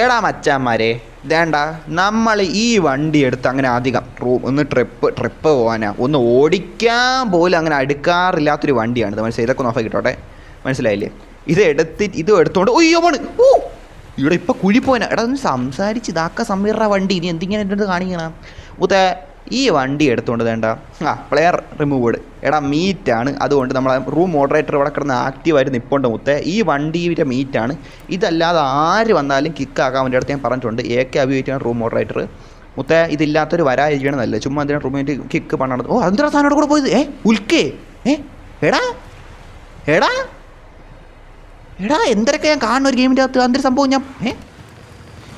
എടാ മച്ചാന്മാരെ വേണ്ട, നമ്മൾ ഈ വണ്ടി എടുത്ത് അങ്ങനെ അധികം ഒന്ന് ട്രിപ്പ് പോകാനാ, ഒന്ന് ഓടിക്കാൻ പോലും അങ്ങനെ അടുക്കാറില്ലാത്തൊരു വണ്ടിയാണ്. മനസ്സിലായി? ഇതൊക്കെ നോക്കി കിട്ടോട്ടെ, മനസ്സിലായില്ലേ? ഇത് എടുത്തോണ്ട് ഒയ്യോ പോണ്. ഓ ഇവിടെ ഇപ്പം കുഴി പോനാ. എടാ ഒന്ന് സംസാരിച്ച് ഇതാക്ക സമീറ വണ്ടി ഇനി എന്തിങ്ങനെ എൻ്റെ അടുത്ത് കാണിക്കണം മുത്തേ. ഈ വണ്ടി എടുത്തുകൊണ്ട് വേണ്ട പ്ലെയർ റിമൂവ്ഡ്. എടാ മീറ്റാണ്, അതുകൊണ്ട് നമ്മളെ റൂം മോഡറേറ്റർ ഇവിടെ കിടന്ന് ആക്റ്റീവായിട്ട് നിൽപ്പുണ്ട് മുത്തേ. ഈ വണ്ടിയുടെ മീറ്റാണ്, ഇതല്ലാതെ ആര് വന്നാലും കിക്കാക്കാൻ വേണ്ടി അടുത്ത് ഞാൻ പറഞ്ഞിട്ടുണ്ട്. AK അഭിയോഗിച്ചാണ് റൂം മോഡറേറ്റർ മുത്തേ. ഇതില്ലാത്തൊരു വരാതിരിക്കണം നല്ലത്. ചുമ്മാ എന്തിനാണ് റൂമിൻ്റെ കിക്ക് പണത്? ഓ എന്തിനാ സാധനം കൂടെ പോയത്? ഉൽക്കേ എടാ എടാ എടാ എന്തൊക്കെ ഞാൻ കാണുന്ന ഒരു ഗെയിമിൻ്റെ അകത്ത് എന്തൊരു സംഭവം ഞാൻ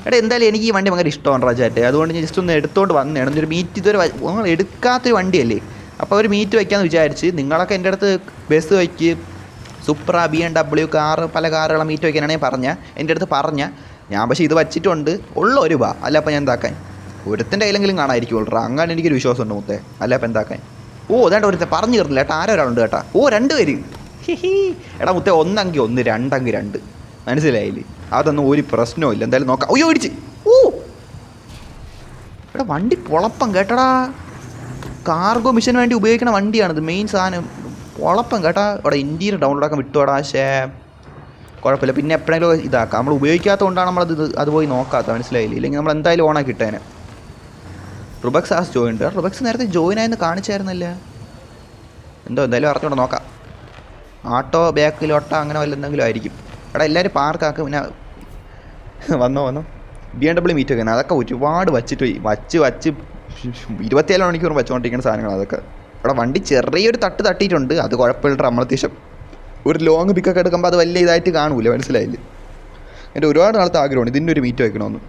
എടാ എന്തായാലും എനിക്ക് ഈ വണ്ടി ഭയങ്കര ഇഷ്ടമാണ് റജാറ്റ്. അതുകൊണ്ട് ഞാൻ ജസ്റ്റ് ഒന്ന് എടുത്തോണ്ട് വന്നതാണ്. ഒരു മീറ്റ് ഇതുവരെ നിങ്ങൾ എടുക്കാത്തൊരു വണ്ടിയല്ലേ, അപ്പോൾ ഒരു മീറ്റ് വയ്ക്കാമെന്ന് വിചാരിച്ച്. നിങ്ങളൊക്കെ എൻ്റെ അടുത്ത് ബസ് വയ്ക്ക്, സുപ്ര, BMW കാറ്, പല കാറുകളെ മീറ്റ് വയ്ക്കാനാണ് ഞാൻ എൻ്റെ അടുത്ത് ഞാൻ പക്ഷേ ഇത് വച്ചിട്ടുണ്ട് ഉള്ള ഒരു അല്ല. അപ്പോൾ ഞാൻ എന്താക്കാൻ ഒരുത്തിൻ്റെ കയ്യിലെങ്കിലും കാണാതിരിക്കുള്ളൂ. അങ്ങനെ എനിക്കൊരു വിശ്വാസമുണ്ട് മുത്തേ. അല്ല അപ്പോൾ എന്താക്കാൻ? ഓ അതാണ്ട് ഒരുത്തെ പറഞ്ഞു കയറില്ല കേട്ടോ, ആരോ ഒരാളുണ്ട് കേട്ടോ. ഓ 2 പേര്. എടാ മുത്തേ, 1 എങ്കിൽ 1, 2 എങ്കിൽ 2. മനസ്സിലായില്ലേ? അതൊന്നും ഒരു പ്രശ്നവും ഇല്ല. എന്തായാലും നോക്കാം. അയ്യോ ഇടിച്ച്. ഓ എടാ വണ്ടി പൊളപ്പം കേട്ടടാ. കാർഗോ മിഷന് വേണ്ടി ഉപയോഗിക്കുന്ന വണ്ടിയാണിത്, മെയിൻ സാധനം. പൊളപ്പം കേട്ടാ. ഇവിടെ ഇൻറ്റീരിയർ ഡൗൺലോഡ് ആക്കാൻ വിട്ടുപോടാ. കുഴപ്പമില്ല, പിന്നെ എപ്പോഴെങ്കിലും ഇതാക്കാം. നമ്മൾ ഉപയോഗിക്കാത്തത് കൊണ്ടാണ് അത് പോയി നോക്കാത്തത്. മനസ്സിലായില്ലേ? ഇല്ലെങ്കിൽ നമ്മൾ എന്തായാലും ഓണാക്കി ഇട്ടേനെ. റുബക്സ് ആസ് ജോയിൻ. റുബക്സ് നേരത്തെ ജോയിൻ ആയെന്ന് കാണിച്ചായിരുന്നില്ല. എന്തായാലും അറിഞ്ഞോണ്ട് നോക്കാം. ആട്ടോ ബാക്കിലോട്ടോ അങ്ങനെ വല്ല എന്തെങ്കിലും ആയിരിക്കും. എടാ എല്ലാവരും പാർക്കാക്കും. പിന്നെ വന്നോ BMW മീറ്റ് വെക്കുന്നത് അതൊക്കെ ഒരുപാട് വച്ചിട്ട് പോയി. വച്ച് 24 മണിക്കൂർ വെച്ചുകൊണ്ടിരിക്കുന്ന സാധനങ്ങൾ അതൊക്കെ. ഇവിടെ വണ്ടി ചെറിയൊരു തട്ടിയിട്ടുണ്ട്, അത് കുഴപ്പമില്ല. നമ്മൾ അത്യാവശ്യം ഒരു ലോങ് പിക്കൊക്കെ എടുക്കുമ്പോൾ അത് വലിയ ഇതായിട്ട് കാണൂല. മനസ്സിലായില്ലേ? എൻ്റെ ഒരുപാട് നാളത്തെ ആഗ്രഹമാണ് ഇതിൻ്റെ ഒരു മീറ്റ് വയ്ക്കണമെന്ന്.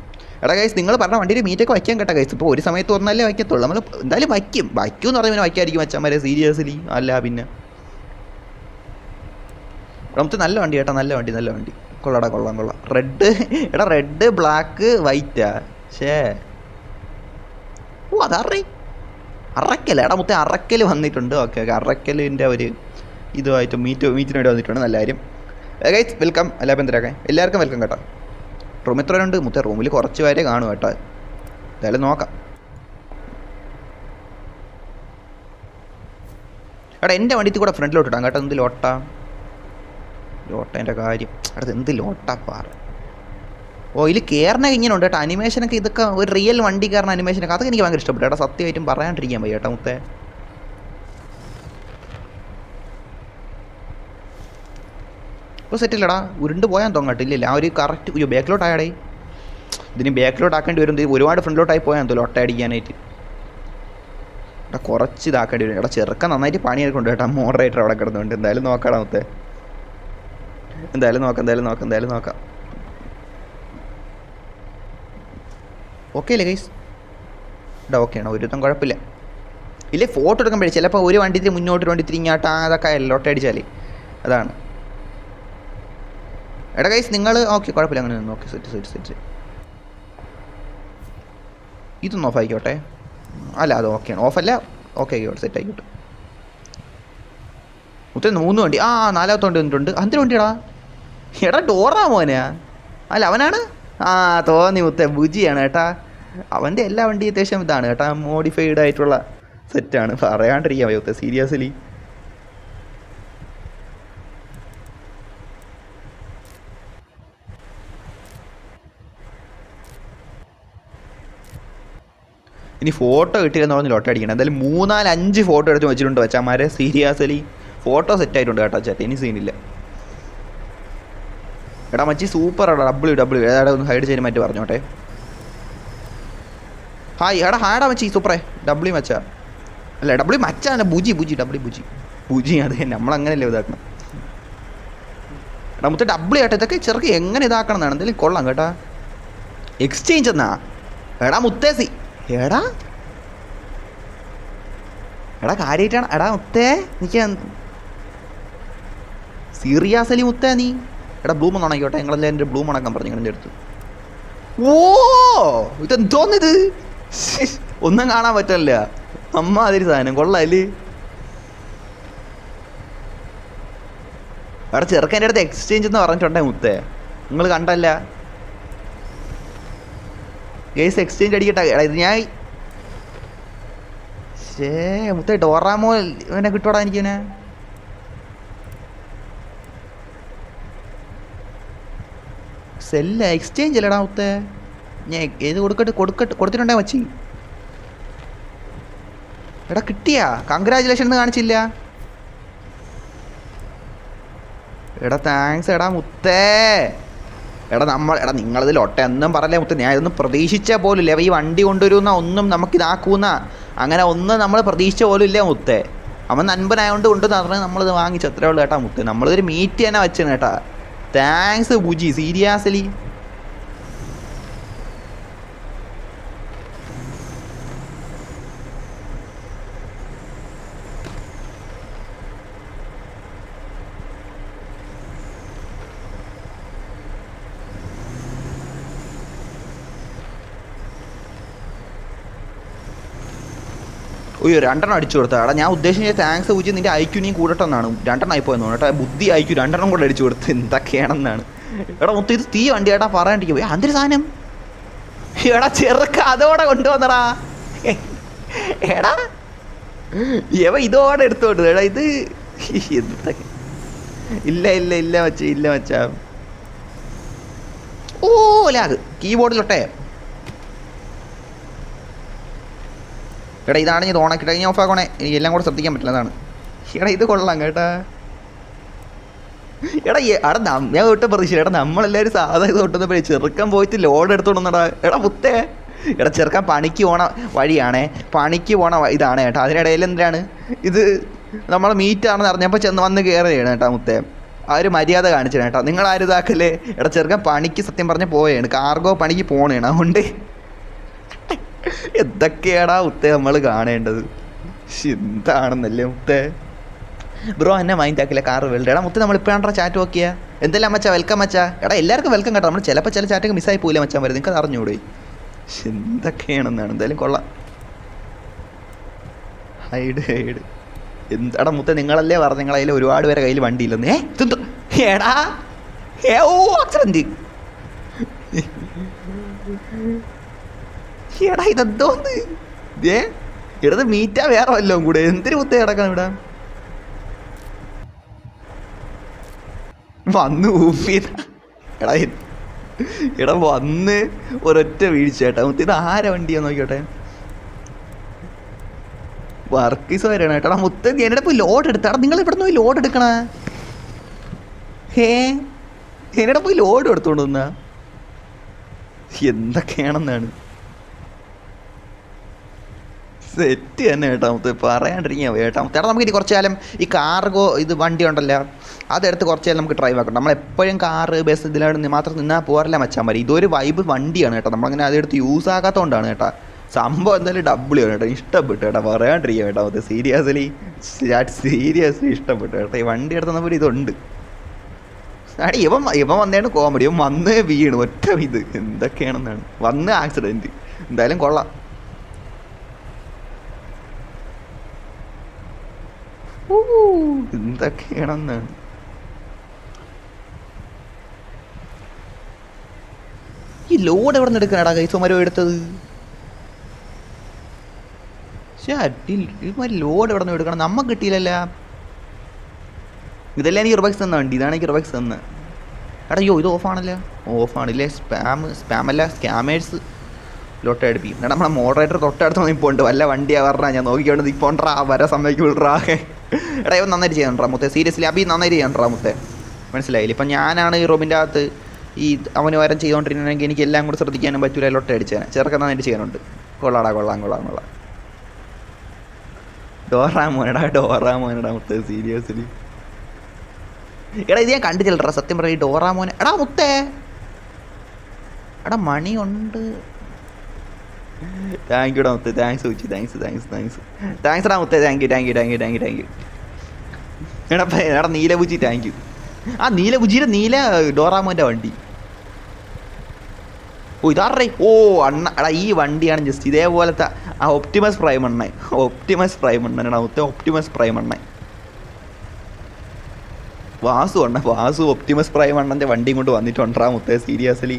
എടാ ഗൈസ്, നിങ്ങൾ പറഞ്ഞ വണ്ടിയിൽ മീറ്റൊക്കെ വയ്ക്കാൻ കേട്ടോ ഗൈസ്. ഇപ്പോൾ ഒരു സമയത്ത് ഒന്നല്ലേ വയ്ക്കത്തുള്ളൂ. നമ്മൾ എന്തായാലും വയ്ക്കുമെന്ന് പറഞ്ഞാൽ പിന്നെ വയ്ക്കായിരിക്കും വെച്ചാൽ സീരിയസ്ലി. അല്ല പിന്നെ നമുക്ക് നല്ല വണ്ടി കേട്ടോ, നല്ല വണ്ടി കൊള്ളാം. റെഡ് ബ്ലാക്ക് വൈറ്റാ. ഓ അറക്കൽ. എടാ മുത്തേ അറക്കൽ വന്നിട്ടുണ്ട്. ഓക്കെ അറക്കലിൻ്റെ ഒരു ഇതുമായിട്ട് മീറ്റിന് വേണ്ടി വന്നിട്ടുണ്ട്. നല്ല കാര്യം ഗൈസ്. വെൽക്കം. അല്ല അപ്പം എന്തരാക്കാൻ എല്ലാവർക്കും വെൽക്കം കേട്ടോ. റൂം എത്ര ഉണ്ട് മുത്തേ? റൂമിൽ കുറച്ച് പേരെ കാണും കേട്ടോ. എന്തായാലും നോക്കാം. എടാ എൻ്റെ വണ്ടിത്തിൽ കൂടെ ഫ്രണ്ടിലോട്ട് ഇടാം കേട്ടോ. എന്ത് ലോട്ടേൻ്റെ കാര്യം. അടുത്ത് എന്ത് ലോട്ടാ പാറ. ഓ ഇതിൽ കയറണ ഇങ്ങനെ ഉണ്ട് കേട്ടോ. അനിമേഷനൊക്കെ ഇതൊക്കെ ഒരു റിയൽ വണ്ടി കയറുന്ന അനിമേഷനൊക്കെ അതൊക്കെ എനിക്ക് ഭയങ്കര ഇഷ്ടപ്പെട്ടു കേട്ടോ. സത്യമായിട്ടും പറയാണ്ടിരിക്കാൻ വയ്യ കേട്ടോ മുത്തേ. ഇപ്പോൾ സെറ്റില്ലടാ. ഉരുണ്ട് പോയാൽ തോന്നട്ടില്ല. ആ ഒരു കറക്റ്റ് ബാക്കിലോട്ടായാടേ. ഇതിന് ബാക്കിലോട്ട് ആക്കേണ്ടി വരും. ഒരുപാട് ഫ്രണ്ടിലോട്ടായി പോയാൽ എന്തോ ലോട്ട അടിക്കാനായിട്ട്. എടാ കുറച്ച് ഇതാക്കേണ്ടി വരും. എടാ ചെറുക്കാൻ നന്നായിട്ട് പണിയെടുക്കുന്നുണ്ട് കേട്ടോ. മോഡറേറ്റർ അവിടെ കിടന്നുണ്ട്. എന്തായാലും നോക്കാടാ മുത്തേ. എന്തായാലും നോക്കാം. ഓക്കെ അല്ലേ ഗൈസ്? എടാ ഓക്കെ ആണോ? ഒരുത്തം കുഴപ്പമില്ല. ഇല്ലേ ഫോട്ടോ എടുക്കുമ്പോഴേ ചിലപ്പോൾ ഒരു വണ്ടി മുന്നോട്ട് വണ്ടി തിരിഞ്ഞാട്ടാ അതൊക്കെ ലോട്ട അടിച്ചാലേ അതാണ്. എടാ ഗൈസ് നിങ്ങൾ ഓക്കെ കുഴപ്പമില്ല അങ്ങനെ നിന്ന്. Okay set. ഇതൊന്ന് ഓഫ് ആയിക്കോട്ടെ. അല്ല അത് ഓക്കെയാണ്. ഓഫല്ല ഓക്കെ ആയിക്കോട്ടെ. സെറ്റ് ആയിക്കോട്ടെ. മുത്തേ 3 വണ്ടി. 4ാമത്തെ വണ്ടി വന്നിട്ടുണ്ട്. എന്തൊരു വണ്ടിയാടാ? എടാ ഡോറാ മോനാ? അല്ല അവനാണ്. തോന്നി മുത്തേ ബുജിയാണ് കേട്ടാ. അവൻ്റെ എല്ലാ വണ്ടിയും അത്യാവശ്യം ഇതാണ് കേട്ടാ, മോഡിഫൈഡ് ആയിട്ടുള്ള സെറ്റാണ്. പറയാണ്ടിരിക്കാൻ വയ്യ മുത്തേ സീരിയസ്ലി. ഇനി ഫോട്ടോ കിട്ടിയില്ലെന്ന് പറഞ്ഞ് ലോട്ട അടിക്കണം. എന്തായാലും 3-4-5 ഫോട്ടോ എടുത്ത് വെച്ചിട്ടുണ്ട് വെച്ചാൽ സീരിയസ്ലി. ഫോട്ടോ സെറ്റ് ആയിട്ടുണ്ട് കേട്ടോ ചാറ്റ്. ഇനി സീനില്ല. എടാ മച്ചി സൂപ്പറാണ്. W ഏതാടാ ഒന്ന് ഹൈഡ് ചെയ്യാൻ മാറ്റി പറഞ്ഞോട്ടെ. ഹായ് ഹാടാ മച്ചി സൂപ്പറേ. W മച്ചാ അല്ല W മച്ചാണ്. ബുജി അത് നമ്മളങ്ങനെയല്ലേ ഇതാക്കണം. എടാ മുത്തേ W കേട്ടോ. ഇതൊക്കെ ചെറുക്ക് എങ്ങനെ ഇതാക്കണം എന്നാണ്. എന്തായാലും കൊള്ളാം കേട്ടാ. എക്സ്ചേഞ്ച് എന്നാ എടാ മുത്തേ എടാ കാര്യമായിട്ടാണ്. എടാ മുത്തേ എനിക്ക് സീരിയസ്ലി മുത്തേ നീ എടാ ബ്ലൂം ഒന്ന് ഉണക്കിയോട്ടെ. നിങ്ങളെല്ലാം എൻ്റെ ബ്ലൂം ഉണക്കാൻ പറഞ്ഞു എൻ്റെ അടുത്ത്. ഓ ഇതെന്തോന്നിത്? ഒന്നും കാണാൻ പറ്റില്ല. അതിരി സാധനം കൊള്ളാല്ലേ. അവിടെ ചെറുക്കൻ്റെ അടുത്ത് എക്സ്ചേഞ്ച് എന്ന് പറഞ്ഞിട്ടുണ്ടേ മുത്തേ. നിങ്ങൾ കണ്ടല്ല. ഗേസ് എക്സ്ചേഞ്ച് അടിക്കട്ടെ. എടാ ഇത് ഞാൻ മുത്തേ ഡോറാമോ ഇവനെ കിട്ടോടാ എനിക്കിവനെ. സെല്ല എക്സ്ചേഞ്ച് അല്ലടാ മുത്തേ. ഞാൻ ഏത് കൊടുത്തിട്ടുണ്ടേ മച്ചി. എടാ കിട്ടിയാ? കൺഗ്രാജുലേഷൻ എന്ന് കാണിച്ചില്ല. എടാ താങ്ക്സ് എടാ മുത്തേ. എടാ നിങ്ങളിതിൽ ഒന്നും പറയല്ലേ മുത്തേ. ഞാൻ ഇതൊന്നും പ്രതീക്ഷിച്ച പോലും ഇല്ല. ഈ വണ്ടി കൊണ്ടുവരുന്ന ഒന്നും നമുക്കിതാക്കുന്ന അങ്ങനെ ഒന്നും നമ്മൾ പ്രതീക്ഷിച്ച പോലും ഇല്ല മുത്തേ. അവൻ നൻപനായതുകൊണ്ട് കൊണ്ടുവന്ന് പറഞ്ഞാൽ നമ്മളിത് വാങ്ങിച്ചു അത്രേ ഉള്ളൂ കേട്ടാ മുത്തേ. നമ്മളിതൊരു മീറ്റ് തന്നെ വെച്ചാണ് കേട്ടാ. Thanks Bujji, seriously. ഓയ്യോ 2 അടിച്ചു കൊടുത്താ. എടാ ഞാൻ ഉദ്ദേശിച്ച താങ്ക്സ് പൂജ നിൻ്റെ ഐക്യു നീ കൂടട്ടെന്നാണ്. 2 ആയിപ്പോയെന്ന് കേട്ടോ. ബുദ്ധി ഐക്യു 2 കൂടെ അടിച്ചു കൊടുത്ത് എന്തൊക്കെയാണെന്നാണ്. എടാ മൊത്തം ഇത് തീ വണ്ടി ഏട്ടാ പറയാണ്ടിരിക്കും. അതൊരു സാധനം എടാ ചെറുക്ക അതോടെ കൊണ്ടുവന്നടാ. എടാ ഇതോടെ എടുത്തോണ്ട് എടാ ഇത് എന്തൊക്കെ. ഇല്ല മച്ചാ. ഓ ലാഗ് കീബോർഡിലൊട്ടെ. എടാ ഇതാണ് ഞാൻ ഓണാക്കിയിട്ട് ഞാൻ ഓഫാക്കണേ. എനിക്ക് എല്ലാം കൂടെ ശ്രദ്ധിക്കാൻ പറ്റില്ല. അതാണ്. എടാ ഇത് കൊള്ളാം കേട്ടാ. ഞാൻ ഒട്ടും പ്രതീക്ഷിച്ചില്ല. എടാ നമ്മളെല്ലാവരും സാധാ ഇത് തൊട്ടുന്നപ്പോഴേ ചെറുക്കൻ പോയിട്ട് ലോഡ് എടുത്തോണ്ടെന്നടാ. എടാ മുത്തേ. എടാ ചെറുക്കൻ പണിക്ക് പോണ വഴിയാണേ. പണിക്ക് പോണ ഇതാണ് കേട്ടോ. അതിനിടയിൽ എന്തിനാണ് ഇത് നമ്മൾ മീറ്റാണെന്ന് അറിഞ്ഞപ്പോൾ വന്ന് കയറുകയാണ് കേട്ടോ മുത്തേ. ആ ഒരു മര്യാദ കാണിച്ചാണ് കേട്ടോ. നിങ്ങളാരും ഇതാക്കല്ലേ. എടാ ചെറുക്കൻ പണിക്ക് സത്യം പറഞ്ഞ് പോവുകയാണ്. കാർഗോ പണിക്ക് പോകണേണ്. അതുകൊണ്ട് എന്തൊക്കെയാടാ മുത്തേ നമ്മൾ കാണേണ്ടത്. എന്താണെന്നല്ലേ മുത്തേ. ബ്രോ എന്നെ മൈൻഡ് ആക്കില്ല കാർ വേൾഡ്. എടാ മുത്തേ നമ്മളിപ്പോഴാണ് ചാറ്റ് നോക്കിയാ. എന്തെല്ലാം മച്ചാ വെൽക്കം മച്ചാ. എടാ എല്ലാവർക്കും വെൽക്കം കേട്ടോ. നമ്മൾ ചിലപ്പോൾ ചില ചാറ്റൊക്കെ മിസ്സായി പോയില്ല മച്ചാൻ വരും. നിങ്ങൾക്ക് അറിഞ്ഞൂടെ എന്തൊക്കെയാണെന്നാണ്. എന്തായാലും കൊള്ളാം. ഹൈഡ് എന്താടാ മുത്തേ നിങ്ങളല്ലേ പറഞ്ഞു നിങ്ങളതിൽ ഒരുപാട് പേരെ കയ്യിൽ വണ്ടിയില്ലെന്ന്. എടാ ഓ അച്ഛൻ എടാ ഇതെന്തോന്ന് ഇടത് മീറ്റാ വേറെ വല്ലതും കൂടെ. എന്തിനു മുത്തേ കിടക്കണം ഇവിടെ. വന്ന് ഊപ്പിയതാ. എടാ വന്ന് ഒരൊറ്റ വീഴ്ച കേട്ടാ മുത്തേ. ഇത് ആരെ വണ്ടിയാ നോക്കിയോട്ടെ. വർക്കീസ് വരെയാണ് കേട്ടോ. മുത്തേ എന്നോട് പോയി ലോഡ് എടുത്താടാ. നിങ്ങൾ ഇവിടെ നിന്ന് പോയി ലോഡ് എടുക്കണ. എന്നോട് പോയി ലോഡ് എടുത്തോണ്ട് വന്നാ. എന്തൊക്കെയാണെന്നാണ്. സെറ്റ് തന്നെ കേട്ടോ മുത്തേ. പറയാണ്ടിരിക്കുക കേട്ടോ മുത്തേ. നമുക്ക് ഇനി കുറച്ച് കാലം ഈ കാർഗോ ഇത് വണ്ടി ഉണ്ടല്ലോ അതെടുത്ത് കുറച്ച് കാലം നമുക്ക് ഡ്രൈവ് ആക്കണം. നമ്മളെപ്പോഴും കാറ് ബസ് ഇതിലാണ് മാത്രം നിന്നാൽ പോരല്ല മച്ചാൻ മതി. ഇതൊരു വൈബ് വണ്ടിയാണ് കേട്ടോ. നമ്മളങ്ങനെ അതെടുത്ത് യൂസ് ആക്കാത്തതുകൊണ്ടാണ് കേട്ടോ. സംഭവം എന്തായാലും ഡബ്ല്യൂ ആണ് കേട്ടോ. ഇഷ്ടപ്പെട്ടു കേട്ടോ. പറയാണ്ടിരിക്കുക കേട്ടോ മുത്തേ. സീരിയസ്ലി ഇഷ്ടപ്പെട്ടു കേട്ടോ. ഈ വണ്ടി എടുത്തപ്പോൾ ഇതുണ്ട്. ഇവൻ വന്നേണ് കോമഡി. ഇവൻ വന്ന് വീണ് ഒറ്റ ഇത് എന്തൊക്കെയാണെന്നാണ്. വന്ന് ആക്സിഡൻറ്റ്. എന്തായാലും കൊള്ളാം. എന്തൊക്കെയാണെന്നാണ്. ഈ ലോഡ് എവിടെ നിന്ന് എടുക്കണടാ കൈസോമരോ എടുത്തത്. ലോഡ് എവിടെ നിന്ന് എടുക്കണം. നമ്മ കിട്ടിയില്ലല്ല. ഇതെല്ലാം എനിക്ക് റുബക്സ് തന്ന വണ്ടി. ഇതാണ് എനിക്ക് റുബക്സ് തന്നെ. എടാ അയ്യോ ഇത് ഓഫാണല്ലോ. ഓഫാണില്ലേ. സ്പാമല്ല സ്കാമേഴ്സ് ലോട്ട അടുപ്പിക്കും. എടാ നമ്മളെ മോഡറേറ്റർ തൊട്ടടുത്ത് ഇപ്പോൾ ഉണ്ട്. വല്ല വണ്ടിയാ പറഞ്ഞാൽ ഞാൻ നോക്കിക്കൊണ്ട് നിൽപ്പോണ്ടാ വര സമ്മതിക്കുള്ളാ. എടാ ഇവൻ നന്നായിട്ട് ചെയ്യണ്ടാ മുത്തേ. സീരിയസ്ലി അബി നന്നായിട്ട് ചെയ്യണ്ടാ മുത്തേ. മനസ്സിലായില്ല. ഇപ്പം ഞാനാണ് ഈ റൂമിൻ്റെ അകത്ത് ഈ അവന് വരം ചെയ്തുകൊണ്ടിരുന്നെങ്കിൽ എനിക്ക് എല്ലാം കൂടെ ശ്രദ്ധിക്കാനും പറ്റൂല. ലോട്ട അടിച്ചാൽ ചെറുക്കൻ നന്നായിട്ട് ചെയ്യാനുണ്ട്. കൊള്ളാടാ കൊള്ളാം. ഡോറാമോനടാ മുത്തേ. സീരിയസ്ലി എടാ ഇത് ഞാൻ കണ്ടിട്ടില്ലടാ സത്യം പറയാം. ഈ ഡോറാമോനെ എടാ മുത്തേ. എടാ മണി ഉണ്ട്. താങ്ക് യുടാ മുത്തേ. താങ്ക്സ് ഉച്ചി. താങ്ക്സ് എടാ മുത്തേ. Thank you. എടാ നീലബുജി താങ്ക് യു. ആ നീലബുജിയുടെ നീല ഡോറാമോൻ്റെ വണ്ടി. ഓ ഇതാറേ. ഓ അണ്ണ എടാ ഈ വണ്ടിയാണ് ജസ്റ്റ് ഇതേപോലത്തെ ആ ഒപ്റ്റിമസ് പ്രൈം എണ്ണ മുത്തേ. ഒപ്റ്റിമസ് പ്രൈം എണ്ണ വാസു ഒപ്റ്റിമസ് പ്രൈം അണ്ണൻ്റെ വണ്ടിയും കൊണ്ട് വന്നിട്ടുണ്ടാ മുത്തേ. സീരിയസ്ലി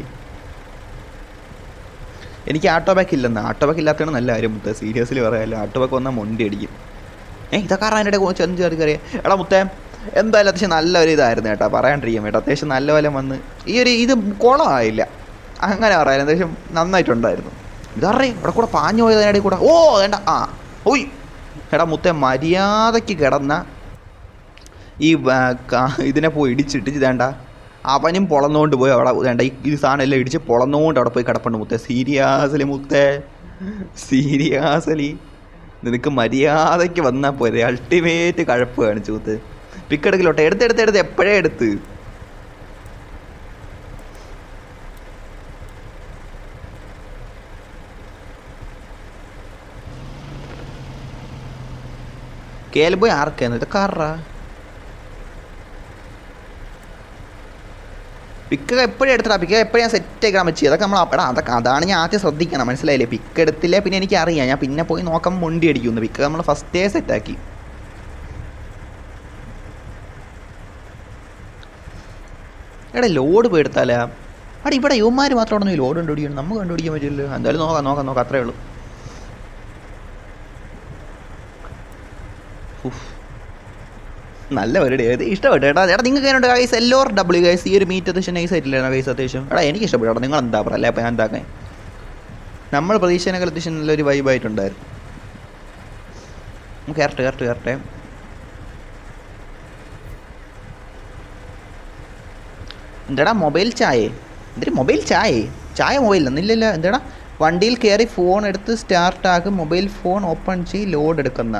എനിക്ക് ആട്ടോ ബാക്ക് ഇല്ലെന്ന്. ആട്ടോ ബാക്ക് ഇല്ലാത്തതാണ് നല്ല കാര്യം മുത്തേ, സീരിയസ്ലി പറയാമല്ലോ. ആട്ടോ ബാക്ക് വന്നാൽ മൊണ്ടി അടിക്കും. ഇതൊക്കെ അതിൻ്റെ ചെന്ന് ചേർത്ത് കയറിയ എടാ മുത്തേ എന്തായാലും അത്യാവശ്യം നല്ലൊരു ഇതായിരുന്നു കേട്ടോ, പറയാണ്ടിരിക്കും കേട്ടോ. അത്യാവശ്യം നല്ല പോലെ വന്ന് ഈ ഒരു ഇത് കുളമായില്ല, അങ്ങനെ പറയാം. അത്യാവശ്യം നന്നായിട്ടുണ്ടായിരുന്നു. ഇതറിയാം ഇവിടെ കൂടെ പാഞ്ഞു പോയത് അതിനിടയിൽ കൂടെ. ഓ വേണ്ട ആ ഓയ് എടാ മുത്തേ മര്യാദയ്ക്ക് കിടന്ന ഈ ഇതിനെ പോയി ഇടിച്ചിട്ട് വേണ്ട അവനും പൊളന്നുകൊണ്ട് പോയി അവിടെ വേണ്ട ഈ സാധനം എല്ലാം ഇടിച്ച് പൊളന്നുകൊണ്ട് അവിടെ പോയി കിടപ്പുണ്ട് മുത്തേ. സീരിയസ്ലി മുത്തേ, സീരിയസ്ലി നിനക്ക് മര്യാദയ്ക്ക് വന്നാൽ പോരെ. അൾട്ടിമേറ്റ് കഴപ്പ് കാണിച്ചു മുത്തേ. പിക്കെടുക്കലോട്ടെ എടുത്ത് എപ്പോഴേ എടുത്ത്. കേൽ പോയി ആർക്കായിരുന്നു ഇതൊക്കെ ആറാ പിക്ക് എപ്പോഴും എടുത്തിട്ടാ. പിക്ക് എപ്പോഴും ഞാൻ സെറ്റ് ആക്കാൻ പറ്റി. അതൊക്കെ നമ്മൾ എടാ അതൊക്കെ അതാണ് ഞാൻ ആദ്യം ശ്രദ്ധിക്കണം, മനസ്സിലായില്ലേ. പിക്ക് എടുത്തില്ലേ പിന്നെ എനിക്കറിയാം, ഞാൻ പിന്നെ പോയി നോക്കാൻ മുണ്ടി അടിക്കുന്നു. പിക്ക് നമ്മൾ ഫസ്റ്റേ സെറ്റാക്കി. എടാ ലോഡ് പോയി എടുത്താലേ അവിടെ ഇവിടെ യുവന്മാർ മാത്രം ഉണ്ടെങ്കിൽ ലോഡ് കണ്ടുപിടിക്കണം, നമുക്ക് കണ്ടുപിടിക്കാൻ പറ്റില്ലല്ലോ. എന്തായാലും നോക്കാം അത്രേ ഉള്ളൂ. നല്ല പരിപാടി ഏത് ഇഷ്ടപ്പെട്ടു കേട്ടോ. ചേട്ടാ നിങ്ങൾക്ക് എങ്ങനെയുണ്ട് ഗൈസ്? എല്ലോർ ഡബ്ല്യു ഗൈസ് ഈ ഒരു മീറ്റ് അത്യാവശ്യം നൈസ് ആയിട്ടില്ലായിരുന്നു ഗൈസ്. അത്യാവശ്യം എടാ എനിക്ക് ഇഷ്ടപ്പെട്ടു കേട്ടോ. നിങ്ങൾ എന്താ പറയുക? അല്ലേ അപ്പോൾ ഞാൻ എന്താക്കാൻ നമ്മൾ പ്രതീക്ഷേനേക്കാൾ അത്യാവശ്യം നല്ലൊരു വൈബായിട്ടുണ്ടായിരുന്നു. കയറട്ടെ എന്താടാ മൊബൈൽ ചായേ? എന്തൊരു മൊബൈൽ ചായ മൊബൈൽ ഒന്നുമില്ലല്ലോ. എന്താടാ വണ്ടിയിൽ കയറി ഫോൺ എടുത്ത് സ്റ്റാർട്ടാക്കും, മൊബൈൽ ഫോൺ ഓപ്പൺ ചെയ്ത് ലോഡ് എടുക്കുന്ന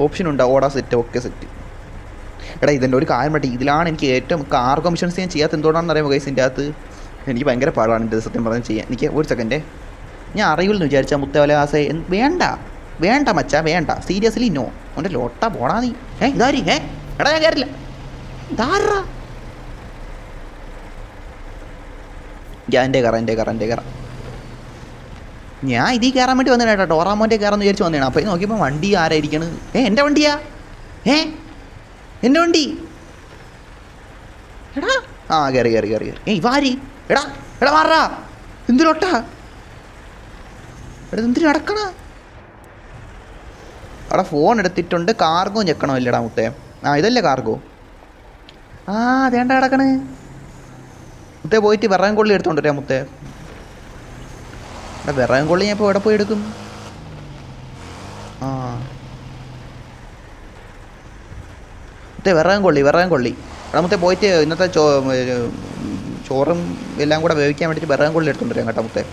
ഓപ്ഷൻ ഉണ്ട്. ഓടാ സെറ്റ് ഓക്കെ സെറ്റ്. എടാ ഇതിൻ്റെ ഒരു കാര്യം പറ്റി, ഇതിലാണ് എനിക്ക് ഏറ്റവും കാർഗോ മിഷൻസ് ഞാൻ ചെയ്യാത്ത എന്തുകൊണ്ടാണെന്ന് അറിയാമോ ഗൈസ്? ഇതിൻ്റെ അകത്ത് എനിക്ക് ഭയങ്കര പാടാണ് ഇത് സത്യം പറഞ്ഞ് ചെയ്യാൻ. എനിക്ക് ഒരു സെക്കൻഡ് ഞാൻ അറിയില്ലെന്ന് വിചാരിച്ചാൽ മുത്തവല ആസേ വേണ്ട മച്ചാ വേണ്ട, സീരിയസ്ലി നോ. അവൻ്റെ ലോട്ട പോടാ നീ. ഇതാരി എടാ ഞാൻ കയറില്ല. ഇതാറാ എൻ്റെ കറ ഞാൻ ഇതിൽ കയറാൻ വേണ്ടി വന്നേട്ടാ കേട്ടോ. ഡോറാമോൻ്റെ കയറാമെന്ന് വിചാരിച്ച് വന്നതാണ്. അപ്പോൾ നോക്കിയപ്പോൾ വണ്ടി ആരായിരിക്കണം? എൻ്റെ വണ്ടിയാ? എൻ്റെ വണ്ടി എടാ. ആ കയറി ഇവാരി എടാ മാറാ എന്തിനൊട്ടാ എടാ എന്തിനു നടക്കണ? എടാ ഫോൺ എടുത്തിട്ടുണ്ട്, കാർഗോ ഞെക്കണോ ഇല്ലടാ മുത്തേ? ആ ഇതല്ലേ കാർഗോ. ആ അതേണ്ട കിടക്കണേ മുത്തേ. പോയിട്ട് വിറകം കൊള്ളി എടുത്തോണ്ട് വരാം മുത്തേ. എടാ വിറകം കൊള്ളി ഞാൻ ഇപ്പോൾ എവിടെ പോയി എടുക്കും? ആ മുത്തേ വിറകം കൊള്ളി എടാ മുത്തേ പോയിട്ട് ഇന്നത്തെ ചോറും എല്ലാം കൂടെ വേവിക്കാൻ വേണ്ടിയിട്ട് വിറകം കൊള്ളി എടുത്തോണ്ട് വരാം കേട്ടോ മുത്തേ.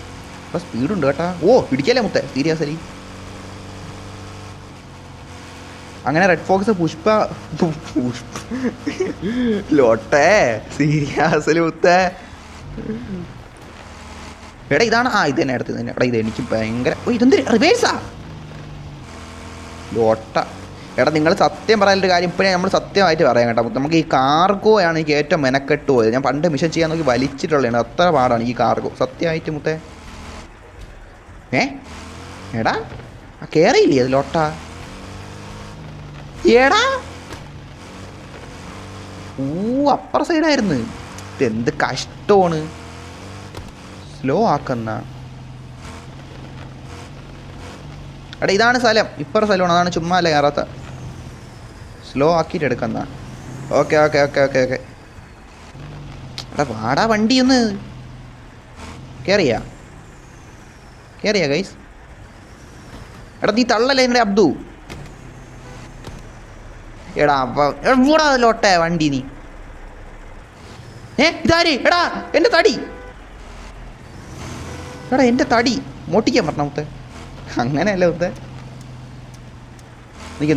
അപ്പോൾ സ്പീഡുണ്ട് കേട്ടാ. ഓ പിടിക്കല്ലേ മുത്തേ സീരിയസ്ലി. അങ്ങനെ red Fox Pushpa Lotay seriously മുത്തേ. എടാ ഇതാണ് ഇത് തന്നെ അടുത്ത് തന്നെ. എടാ ഇത് എനിക്ക് ഭയങ്കര ഇതെന്ത് റിവേഴ്സാ ലോട്ട. എടാ നിങ്ങൾ സത്യം പറയാനൊരു കാര്യം ഇപ്പോഴേ നമ്മൾ സത്യമായിട്ട് പറയാം കേട്ടോ. നമുക്ക് ഈ കാർഗോ ആണ് എനിക്ക് ഏറ്റവും മെനക്കെട്ട് പോയത്. ഞാൻ പണ്ട് മിഷൻ ചെയ്യാൻ നോക്കി വലിച്ചിട്ടുള്ളതാണ്. അത്ര പാടാണ് ഈ കാർഗോ സത്യമായിട്ട് മുത്തേ. എടാ കയറിയില്ലേ അത് ലോട്ട? ഏടാ അപ്പുറ സൈഡായിരുന്നു. ഇതെന്ത് കഷ്ടമാണ്. സ്ലോ ആക്കുന്ന എടാ ഇതാണ് സ്ഥലം, ഇപ്പുറ സ്ഥലമാണ്. അതാണ് ചുമ്മാ അല്ല കയറാത്ത. സ്ലോ ആക്കിയിട്ട് എടുക്കുന്ന. ഓക്കെ എടാ വാടാ വണ്ടി ഒന്ന് കയറിയാ ഗൈസ്. എടാ നീ തള്ളല്ലേ എൻ്റെ അബ്ദു. എടാ എവിടെ ലോട്ടെ വണ്ടി നീ? ഇതാര്? എടാ എൻ്റെ തടി. എടാ എൻ്റെ തടി മോട്ടിക്കാൻ പറഞ്ഞ മുത്തേ. അങ്ങനെയല്ല മുത്തേ. നിൽക്ക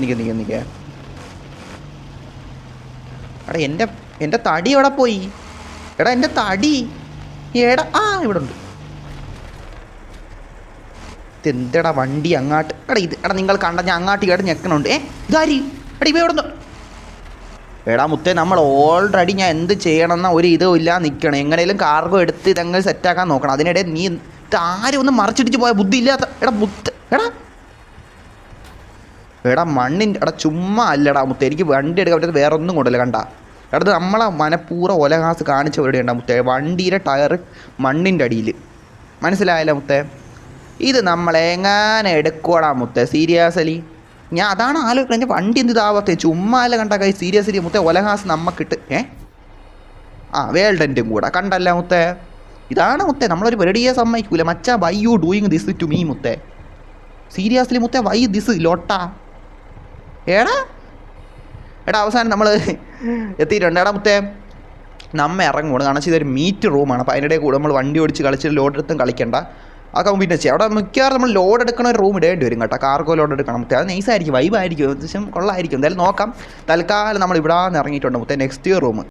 എടാ എൻ്റെ തടി എവിടെ പോയി? എടാ എൻ്റെ തടി എടാ ഇവിടെ ഉണ്ട്. ഇതെന്തെടാ വണ്ടി അങ്ങാട്ട്. എടാ നിങ്ങൾ കണ്ട ഞാൻ അങ്ങാട്ട് കേട്ട് ഞെക്കണുണ്ട്. ഇതാരി? എടാ ഇവ എവിടെ? എടാ മുത്തേ നമ്മൾ ഓൾറെഡി ഞാൻ എന്ത് ചെയ്യണമെന്ന ഒരു ഇതും ഇല്ല നിൽക്കണം. എങ്ങനെയും കാർഗോ എടുത്ത് ഇതങ്ങനെ സെറ്റാക്കാൻ നോക്കണം. അതിനിടെ നീ ആരും ഒന്ന് മറിച്ചിടിച്ച് പോയ ബുദ്ധി ഇല്ലാത്ത. എടാ മണ്ണിൻ്റെ എടാ ചുമ്മാ അല്ലടാ മുത്തേ. എനിക്ക് വണ്ടി എടുക്കാൻ പറ്റുന്നത് വേറെ ഒന്നും കൊണ്ടല്ല കണ്ട. എടാ നമ്മളെ മനപ്പൂർവ്വം ഒലകാസ് കാണിച്ച പരിപാടി ഉണ്ടാ മുത്തേ. വണ്ടിയുടെ ടയർ മണ്ണിൻ്റെ അടിയിൽ മനസ്സിലായല്ലോ മുത്തേ? ഇത് നമ്മളെങ്ങനെ എടുക്കോടാ മുത്തേ സീരിയസ്ലി? ഞാൻ അതാണ് ആലോചിക്കുന്നത്. എൻ്റെ വണ്ടി എന്ത് ഇതാവത്തേ ചുമ്മാല്ല കണ്ട കൈ സീരിയസ്ലി മുത്തേ ഒലഹാസ് നമ്മക്കിട്ട് വേൾഡൻറ്റും കൂടെ കണ്ടല്ല മുത്തേ? ഇതാണ് മുത്തേ നമ്മളൊരു വെടിയെ സമ്മതിക്കൂല മച്ചാ. Why you doing this to me മുത്തേ? സീരിയസ്ലി മുത്തേ വൈ ദിസ് ലോട്ടാ? എടാ അവസാനം നമ്മൾ എത്തിയിട്ടുണ്ട്. എടാ മുത്തേ നമ്മ ഇറങ്ങുകയാണ്. കാരണം വെച്ചാൽ ഇതൊരു മീറ്റ് റൂമാണ്. അപ്പോൾ അതിനിടെ കൂടെ നമ്മൾ വണ്ടി ഓടിച്ച് കളിച്ചിട്ട് ലോഡ് എടുത്തും കളിക്കണ്ട. അതൊക്കെ പിന്നെ ചെയ്യാം. അവിടെ മിക്കവാറും നമ്മൾ ലോഡ് എടുക്കണ ഒരു റൂം ഇടേണ്ടി വരും കേട്ടോ. കാർഗോ ലോഡ് എടുക്കണം മുത്തേ. അത് നൈസായിരിക്കും, വൈബായിരിക്കും, അത്യാവശ്യം കൊള്ളായിരിക്കും. എന്തായാലും നോക്കാം. തൽക്കാലം നമ്മൾ ഇവിടെ നിന്ന് ഇറങ്ങിയിട്ടുണ്ട് മുത്തേ. Next room